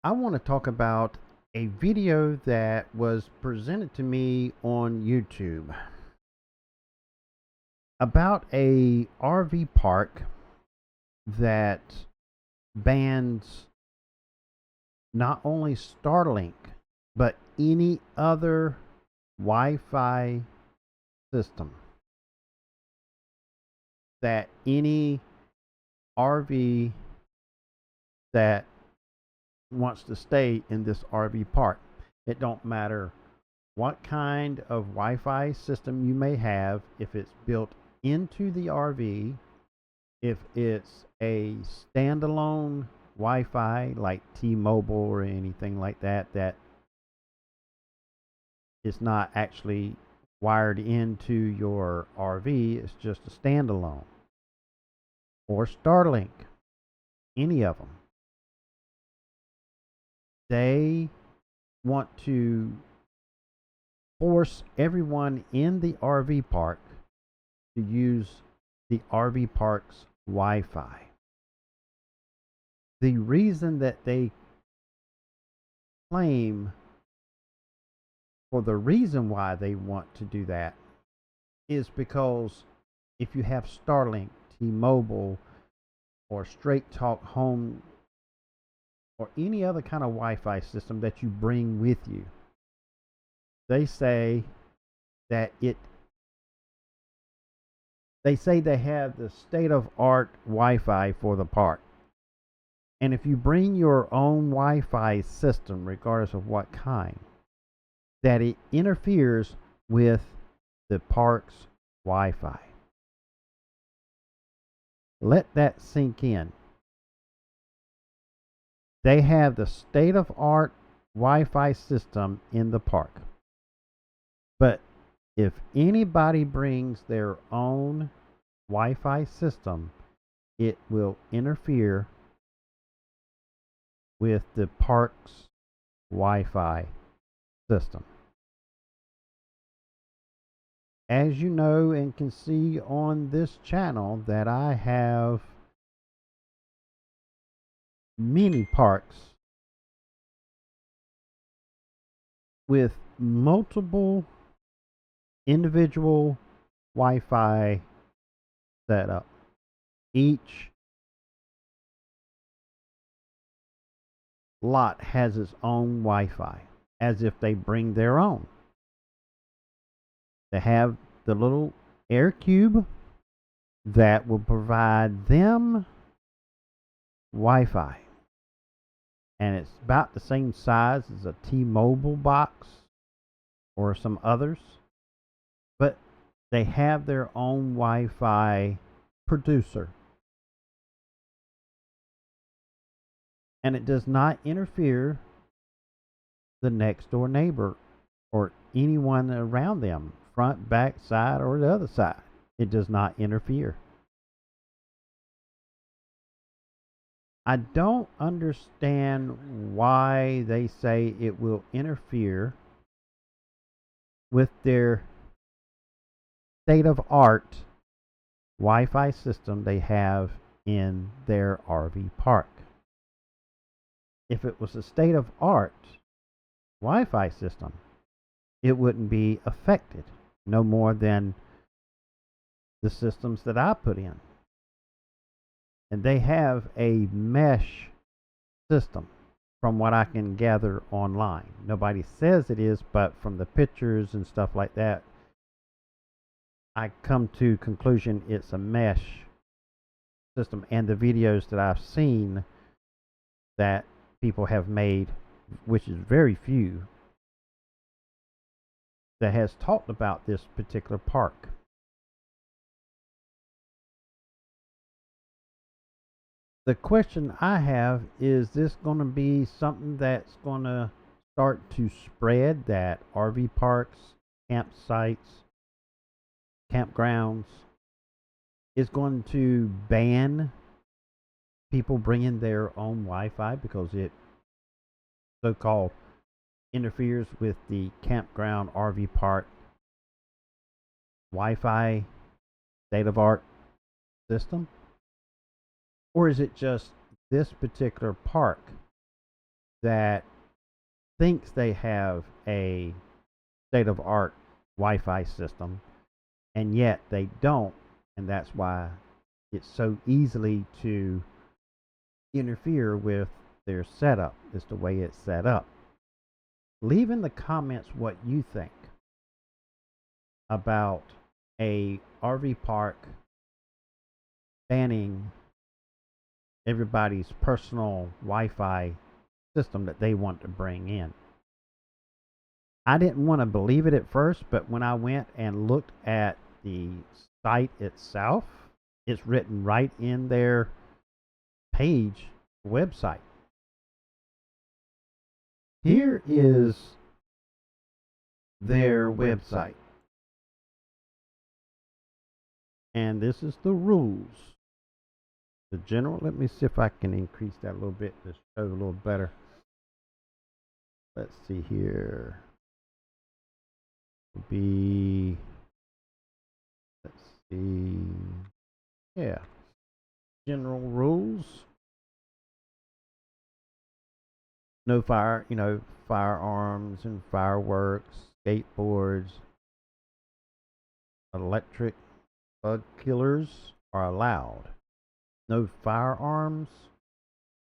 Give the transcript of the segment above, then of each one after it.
I want to talk about a video that was presented to me on YouTube about a RV park that bans not only Starlink but any other Wi-Fi system that any RV that wants to stay in this RV park. It don't matter what kind of Wi-Fi system you may have, if it's built into the RV, if it's a standalone Wi-Fi like T-Mobile or anything like that, that is not actually wired into your RV, it's just a standalone, or Starlink, any of them. They want to force everyone in the RV park to use the RV park's Wi-Fi. The reason that they claim for the reason why they want to do that is because if you have Starlink, T-Mobile, or Straight Talk Home, or any other kind of Wi-Fi system that you bring with you, they say that they have the state of art Wi-Fi for the park. And if you bring your own Wi-Fi system, regardless of what kind, that it interferes with the park's Wi-Fi. Let that sink in. They have the state of art Wi-Fi system in the park. But if anybody brings their own Wi-Fi system, it will interfere with the park's Wi-Fi system. As you know and can see on this channel, that I have many parks with multiple individual Wi-Fi setup. Each lot has its own Wi-Fi, as if they bring their own. They have the little air cube that will provide them Wi-Fi, and it's about the same size as a T-Mobile box or some others, but they have their own Wi-Fi producer, and it does not interfere the next door neighbor or anyone around them, front, back, side, or the other side. It does not interfere. I don't understand why they say it will interfere with their state of art Wi-Fi system they have in their RV park. If it was a state of art Wi-Fi system, it wouldn't be affected no more than the systems that I put in. And they have a mesh system from what I can gather online. Nobody says it is, but from the pictures and stuff like that, I come to conclusion it's a mesh system. And the videos that I've seen that people have made, which is very few, that has talked about this particular park. The question I have is this going to be something that's going to start to spread, that RV parks, campsites, campgrounds is going to ban people bringing their own Wi-Fi because it so-called interferes with the campground RV park Wi-Fi state-of-art system? Or is it just this particular park that thinks they have a state of art Wi-Fi system, and yet they don't, and that's why it's so easily to interfere with their setup, is the way it's set up. Leave in the comments what you think about a RV park banning everybody's personal Wi-Fi system that they want to bring in. I didn't want to believe it at first, but when I went and looked at the site itself, it's written right in their page website. Here is their website. And this is the rules. The general, let me see if I can increase that a little bit to show a little better. Let's see here. Let's see. Yeah. General rules. No firearms and fireworks, skateboards, electric bug killers are allowed. No firearms.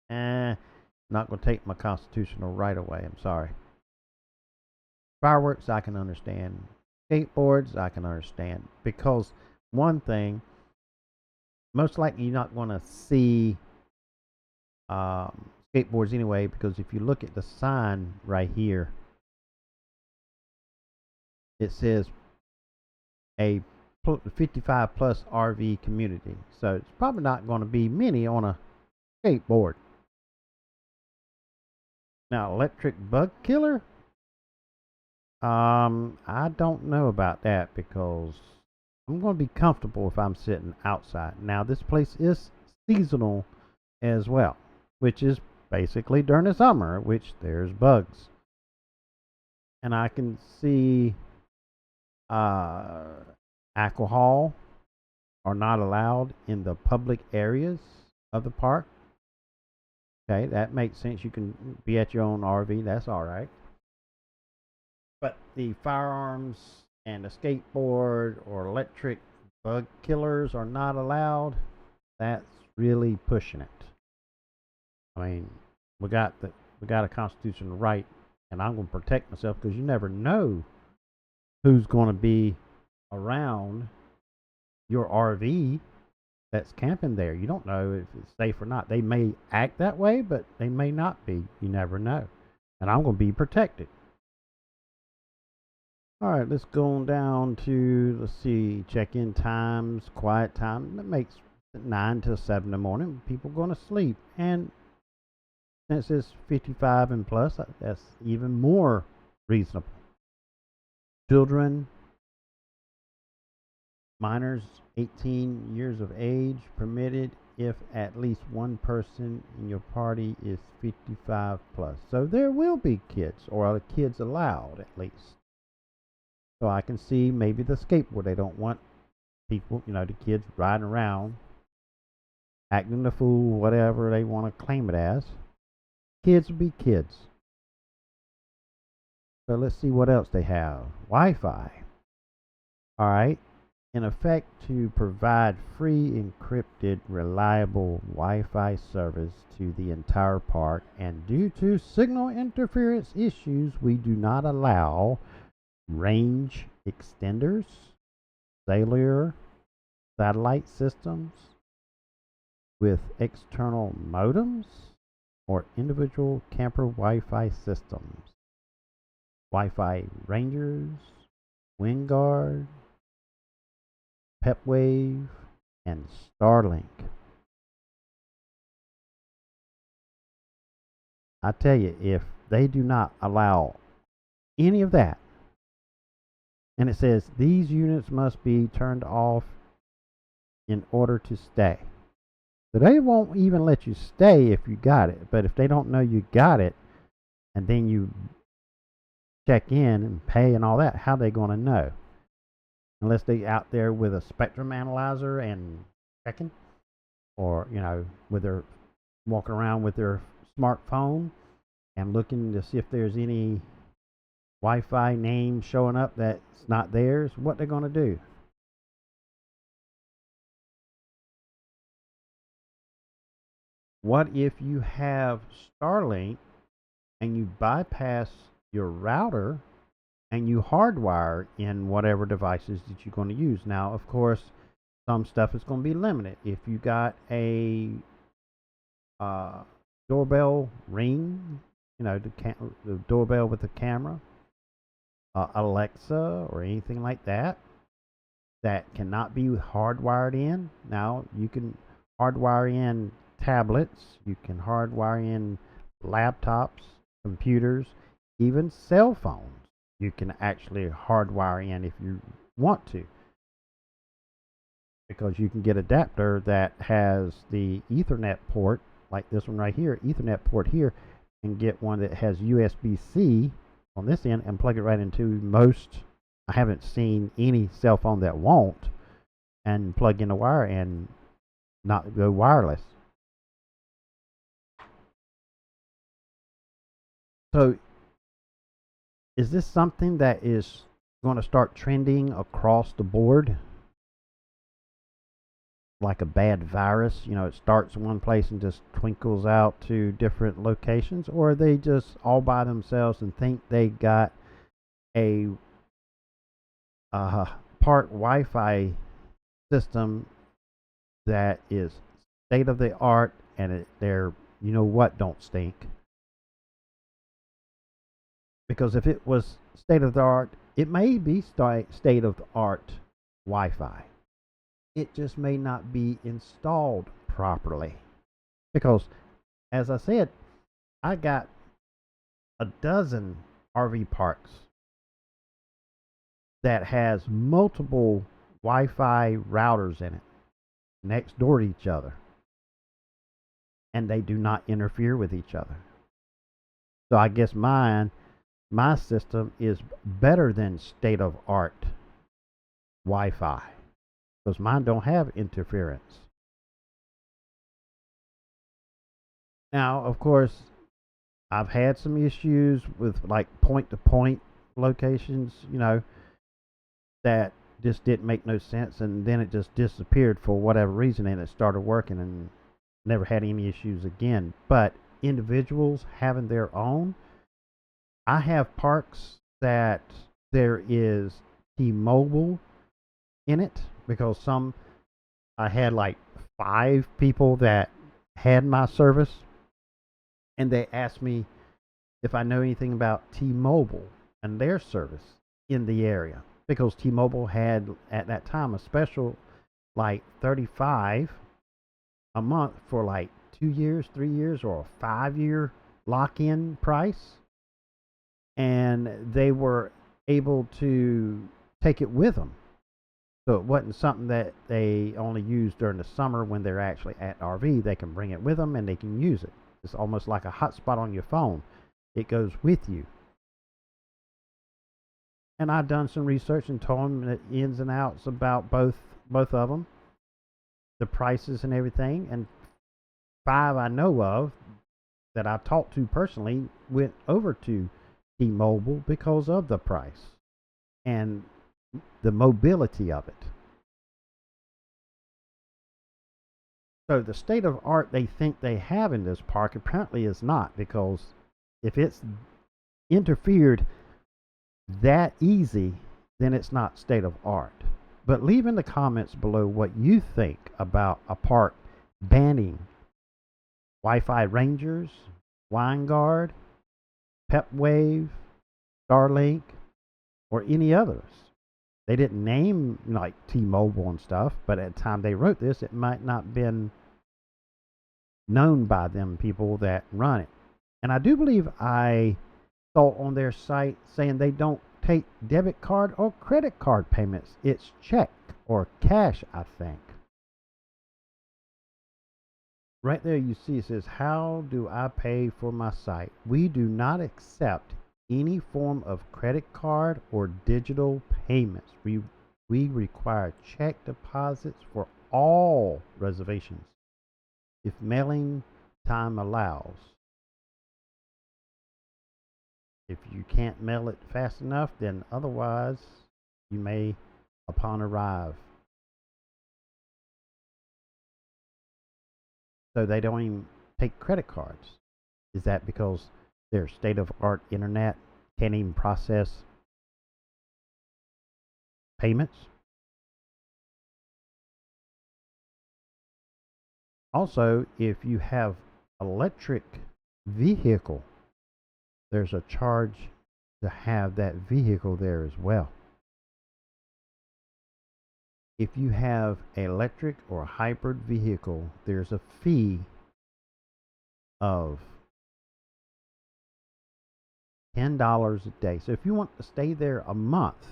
Not going to take my constitutional right away. I'm sorry. Fireworks, I can understand. Skateboards, I can understand. Because one thing, most likely you're not going to see skateboards anyway, because if you look at the sign right here, it says a 55 plus RV community. So it's probably not going to be many on a skateboard. Now, electric bug killer? I don't know about that, because I'm going to be comfortable if I'm sitting outside. Now, this place is seasonal as well, which is basically during the summer, which there's bugs. And I can see alcohol are not allowed in the public areas of the park. Okay, that makes sense. You can be at your own RV. That's all right. But the firearms and the skateboard or electric bug killers are not allowed. That's really pushing it. I mean, we got a constitutional right, and I'm going to protect myself, because you never know who's going to be around your RV that's camping there. You don't know if it's safe or not. They may act that way, but they may not be. You never know. And I'm going to be protected. All right, let's go on down to, let's see, check-in times, quiet time. That makes 9 till 7 in the morning. People going to sleep. And since it's 55 and plus, that's even more reasonable. Children, minors 18 years of age permitted if at least one person in your party is 55 plus. So there will be kids, or kids allowed at least. So I can see maybe the skateboard. They don't want people, the kids riding around, acting the fool, whatever they want to claim it as. Kids will be kids. So let's see what else they have. Wi-Fi. All right. In effect, to provide free, encrypted, reliable Wi-Fi service to the entire park, and due to signal interference issues, we do not allow range extenders, cellular satellite systems with external modems, or individual camper Wi-Fi systems. Wi-Fi Rangers, WinGuard, PepWave, and Starlink. I tell you, if they do not allow any of that, and it says these units must be turned off in order to stay. So they won't even let you stay if you got it. But if they don't know you got it, and then you check in and pay and all that, how are they going to know? Unless they out there with a spectrum analyzer and checking, or with their walking around with their smartphone and looking to see if there's any Wi-Fi name showing up that's not theirs, what they're going to do. What if you have Starlink and you bypass your router and you hardwire in whatever devices that you're going to use? Now, of course, some stuff is going to be limited. If you got a uh, doorbell ring, the doorbell with the camera, Alexa, or anything like that, that cannot be hardwired in. Now, you can hardwire in tablets, you can hardwire in laptops, computers, even cell phones. You can actually hardwire in if you want to, because you can get an adapter that has the Ethernet port, like this one right here, Ethernet port here, and get one that has USB-C on this end and plug it right into most. I haven't seen any cell phone that won't, and plug in a wire and not go wireless. So is this something that is going to start trending across the board? Like a bad virus, it starts in one place and just twinkles out to different locations? Or are they just all by themselves and think they got a part Wi-Fi system that is state of the art, and they're, don't stink? Because if it was state of the art, it may be state of the art Wi-Fi. It just may not be installed properly. Because, as I said, I got a dozen RV parks that has multiple Wi-Fi routers in it next door to each other, and they do not interfere with each other. So I guess my system is better than state of art Wi-Fi, because mine don't have interference. Now, of course, I've had some issues with like point to point locations, that just didn't make no sense, and then it just disappeared for whatever reason, and it started working and never had any issues again. But individuals having their own, I have parks that there is T-Mobile in it, because I had like 5 people that had my service, and they asked me if I know anything about T-Mobile and their service in the area, because T-Mobile had at that time a special like 35 a month for like 2 years, 3 years, or a 5-year lock-in price, and they were able to take it with them. So it wasn't something that they only use during the summer when they're actually at RV. They can bring it with them and they can use it. It's almost like a hotspot on your phone. It goes with you. And I've done some research and told them the ins and outs about both of them, the prices and everything. And 5 I know of that I talked to personally went over to T-Mobile because of the price and the mobility of it. So the state of art they think they have in this park apparently is not, because if it's interfered that easy, then it's not state of art. But leave in the comments below what you think about a park banning Wi-Fi Rangers, WineGuard, PepWave, Starlink, or any others. They didn't name like T-Mobile and stuff, but at the time they wrote this, it might not been known by them people that run it. And I do believe I saw on their site saying they don't take debit card or credit card payments. It's check or cash, I think. Right there you see it says, how do I pay for my site? We do not accept any form of credit card or digital payments. We require check deposits for all reservations if mailing time allows. If you can't mail it fast enough, then otherwise you may upon arrive. So they don't even take credit cards. Is that because their state of art internet can't even process payments? Also, if you have electric vehicle, there's a charge to have that vehicle there as well. If you have an electric or hybrid vehicle, there's a fee of $10 a day. So if you want to stay there a month,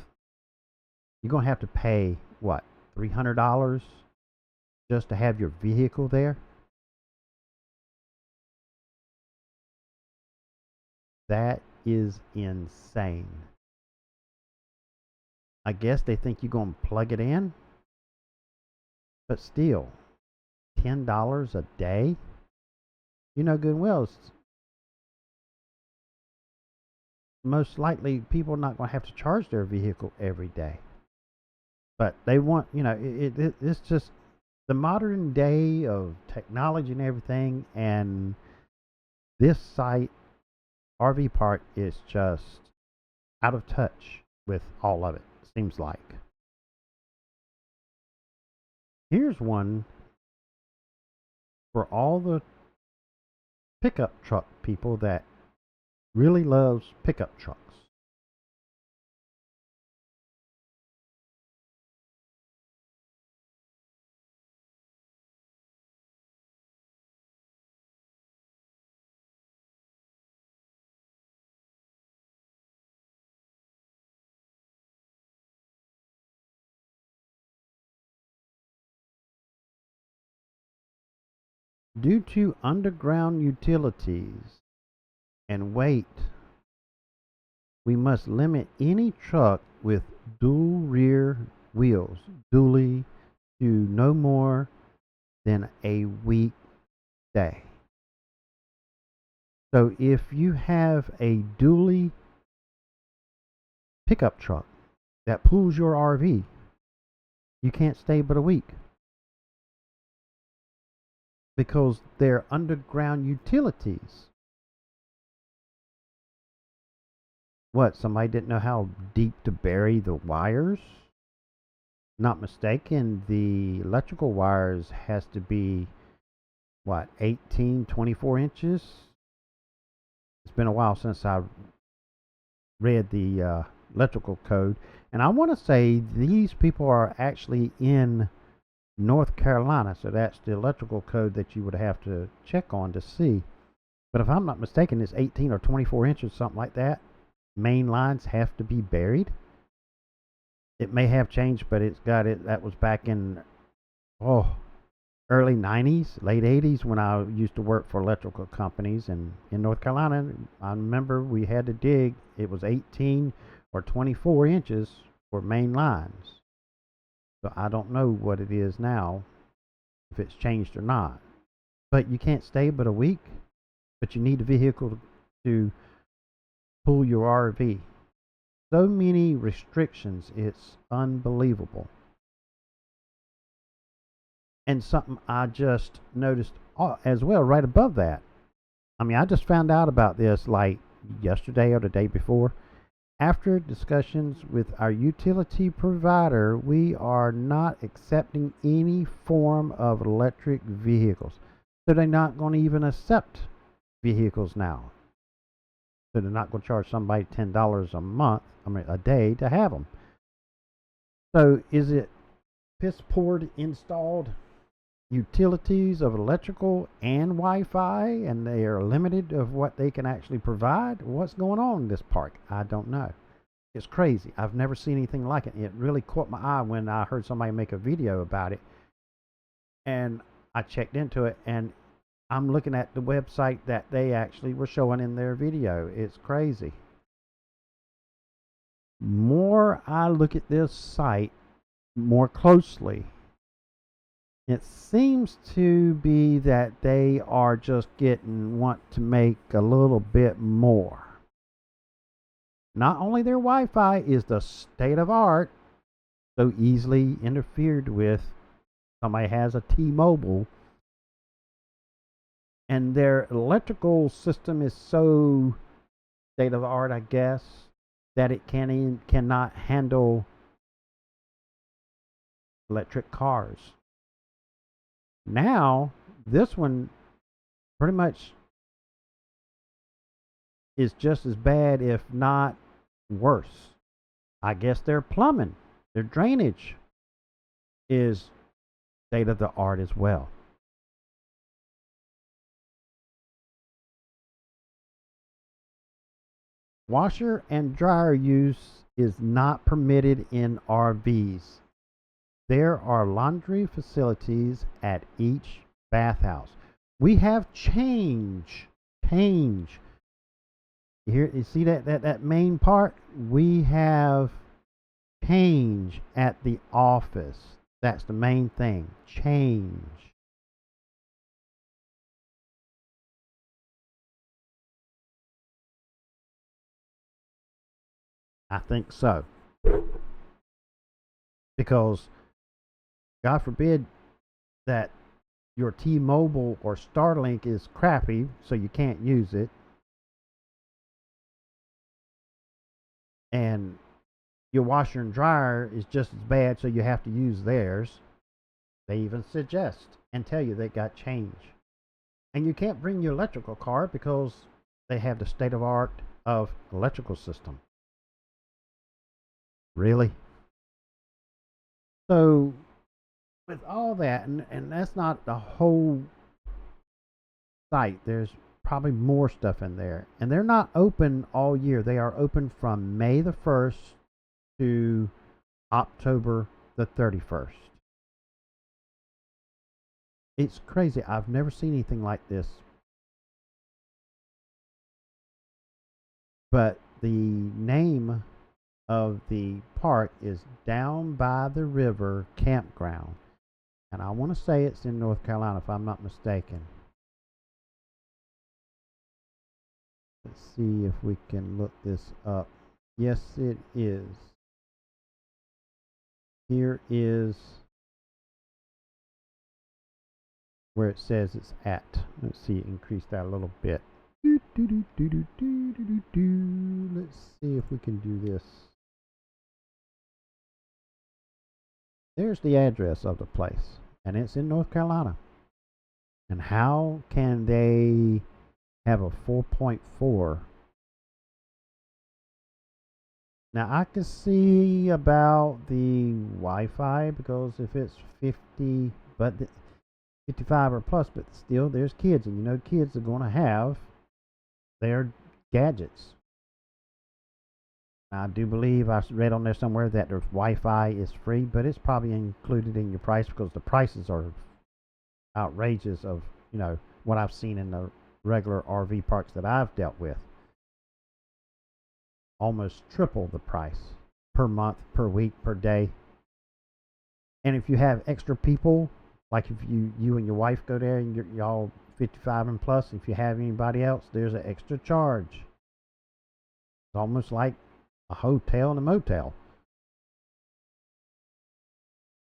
you're going to have to pay what, $300 just to have your vehicle there? That is insane. I guess they think you're going to plug it in, but still, $10 a day? You know good and well, most likely people are not going to have to charge their vehicle every day. But they want, it's just the modern day of technology and everything, and this site, RV Park, is just out of touch with all of it, seems like. Here's one for all the pickup truck people that really loves pickup trucks. Due to underground utilities and weight, we must limit any truck with dual rear wheels dually to no more than a weekday. So if you have a dually pickup truck that pulls your RV, you can't stay but a week because they're underground utilities. What, somebody didn't know how deep to bury the wires? Not mistaken, the electrical wires has to be, what, 18, 24 inches? It's been a while since I read the electrical code. And I want to say these people are actually in North Carolina. So that's the electrical code that you would have to check on to see. But if I'm not mistaken, it's 18 or 24 inches, something like that. Main lines have to be buried. It may have changed, but it's got it. That was back in, early 90s, late 80s, when I used to work for electrical companies. And in North Carolina, I remember we had to dig. It was 18 or 24 inches for main lines. So I don't know what it is now, if it's changed or not. But you can't stay but a week, but you need a vehicle to pull your RV. So many restrictions, it's unbelievable. And something I just noticed as well, right above that. I mean, I just found out about this like yesterday or the day before. After discussions with our utility provider, we are not accepting any form of electric vehicles. So they're not going to even accept vehicles now. So they're not going to charge somebody $10 a day to have them. So is it piss poor installed utilities of electrical and Wi-Fi, and they are limited of what they can actually provide? What's going on in this park? I don't know. It's crazy. I've never seen anything like it. It really caught my eye when I heard somebody make a video about it, and I checked into it, and I'm looking at the website that they actually were showing in their video. It's crazy. More I look at this site more closely, it seems to be that they are just want to make a little bit more. Not only their Wi-Fi is the state of art, so easily interfered with. Somebody has a T-Mobile, and their electrical system is so state of the art, I guess, that it cannot handle electric cars. Now, this one pretty much is just as bad, if not worse. I guess their plumbing, their drainage is state of the art as well. Washer and dryer use is not permitted in RVs. There are laundry facilities at each bathhouse. We have change. Here, you see that main part? We have change at the office. That's the main thing. Change. I think so. Because God forbid that your T-Mobile or Starlink is crappy, so you can't use it. And your washer and dryer is just as bad, so you have to use theirs. They even suggest and tell you they got change. And you can't bring your electrical car because they have the state of art of electrical system. Really? So with all that, and that's not the whole site, there's probably more stuff in there. And they're not open all year. They are open from May the 1st to October the 31st. It's crazy. I've never seen anything like this. But the name of the park is Down by the River Campground. And I want to say it's in North Carolina, if I'm not mistaken. Let's see if we can look this up. Yes, it is. Here is where it says it's at. Let's see, increase that a little bit. Let's see if we can do this. There's the address of the place, and it's in North Carolina. And how can they have a 4.4? Now I can see about the Wi-Fi, because if it's 50, but 55 or plus, but still there's kids, and you know kids are going to have their gadgets. I do believe I read on there somewhere that their Wi-Fi is free, but it's probably included in your price, because the prices are outrageous of, what I've seen in the regular RV parks that I've dealt with. Almost triple the price per month, per week, per day. And if you have extra people, like if you and your wife go there and y'all 55 and plus, if you have anybody else, there's an extra charge. It's almost like a hotel and a motel.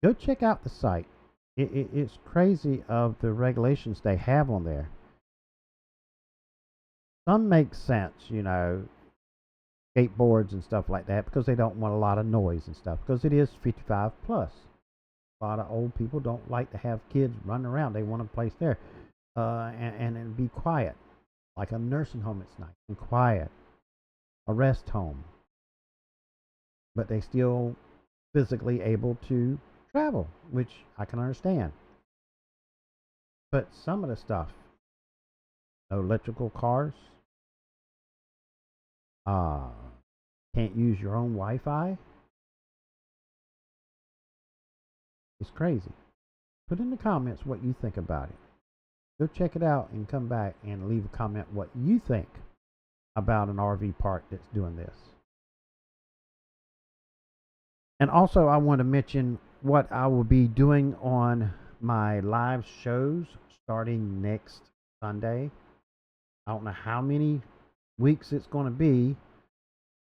Go check out the site. It's crazy of the regulations they have on there. Some make sense, skateboards and stuff like that, because they don't want a lot of noise and stuff, because it is 55 plus. A lot of old people don't like to have kids running around. They want a place there and be quiet. Like a nursing home, it's nice and quiet. A rest home. But they still physically able to travel, which I can understand. But some of the stuff, no electrical cars, can't use your own Wi-Fi. It's crazy. Put in the comments what you think about it. Go check it out and come back and leave a comment what you think about an RV park that's doing this. And also, I want to mention what I will be doing on my live shows starting next Sunday. I don't know how many weeks it's going to be,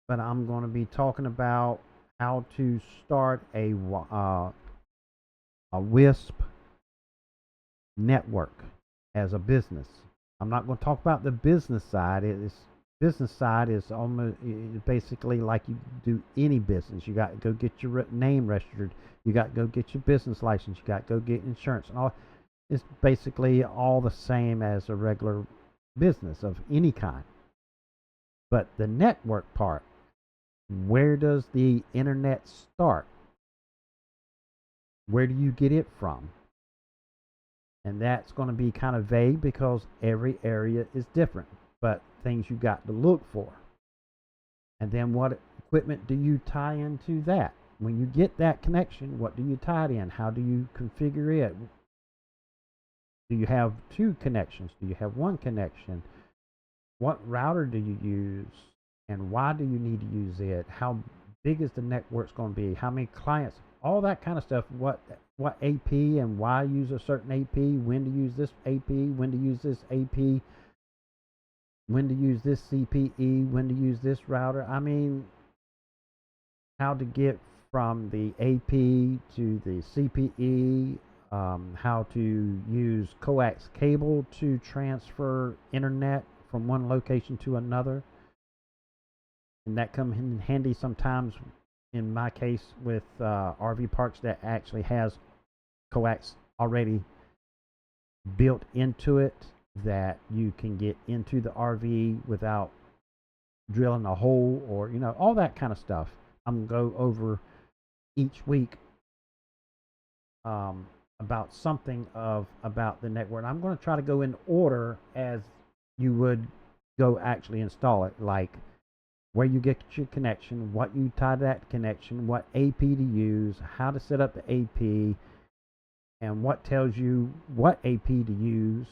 but I'm going to be talking about how to start a WISP network as a business. I'm not going to talk about the business side. Business side is almost basically like you do any business. You got to go get your name registered. You got to go get your business license. You got to go get insurance and all. It's basically all the same as a regular business of any kind. But the network part, where does the internet start? Where do you get it from? And that's going to be kind of vague because every area is different, but things you got to look for. And then what equipment do you tie into that? When you get that connection, what do you tie it in? How do you configure it? Do you have two connections? Do you have one connection? What router do you use? And why do you need to use it? How big is the network going to be? How many clients? All that kind of stuff. What AP and why use a certain AP? When to use this AP? When to use this AP? When to use this CPE? When to use this router? I mean, how to get from the AP to the CPE? How to use coax cable to transfer internet from one location to another. And that comes in handy sometimes, in my case, with RV parks that actually has coax already built into it, that you can get into the RV without drilling a hole, or all that kind of stuff. I'm going to go over each week about something about the network. I'm going to try to go in order as you would go actually install it, like where you get your connection, what you tie to that connection, what AP to use, how to set up the AP, and what tells you what AP to use,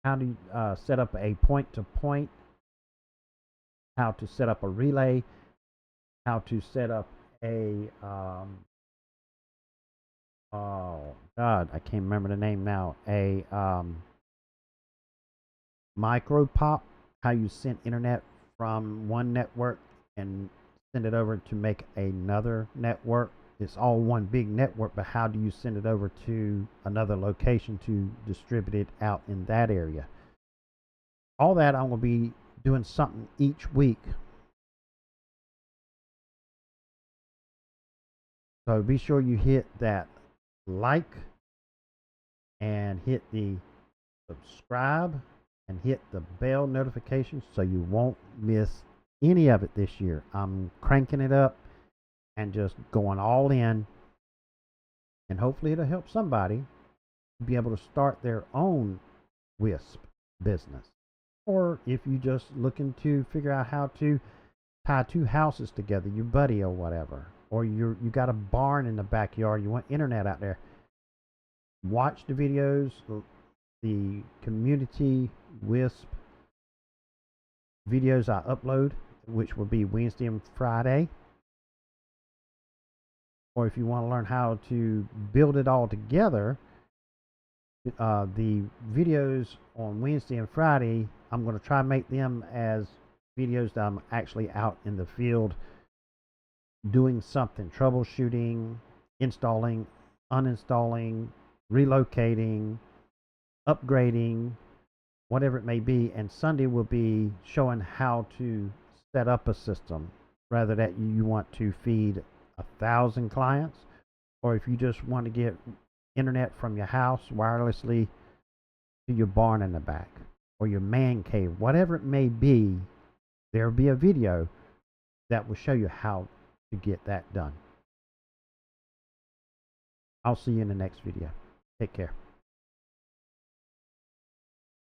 how to set up a point-to-point, how to set up a relay, how to set up a, oh God, I can't remember the name now, a micro pop, how you send internet from one network and send it over to make another network. It's all one big network, but how do you send it over to another location to distribute it out in that area? All that I'm going to be doing something each week. So be sure you hit that like and hit the subscribe and hit the bell notifications so you won't miss any of it this year. I'm cranking it up and just going all in, and hopefully it'll help somebody be able to start their own WISP business. Or if you just looking to figure out how to tie two houses together, your buddy or whatever, or you got a barn in the backyard, you want internet out there, watch the videos, the community WISP videos I upload, which will be Wednesday and Friday. Or if you want to learn how to build it all together, the videos on Wednesday and Friday, I'm going to try and make them as videos that I'm actually out in the field doing something, troubleshooting, installing, uninstalling, relocating, upgrading, whatever it may be. And Sunday will be showing how to set up a system, rather that you want to feed 1,000 clients, or if you just want to get internet from your house wirelessly to your barn in the back or your man cave, whatever it may be, there'll be a video that will show you how to get that done. I'll see you in the next video. Take care.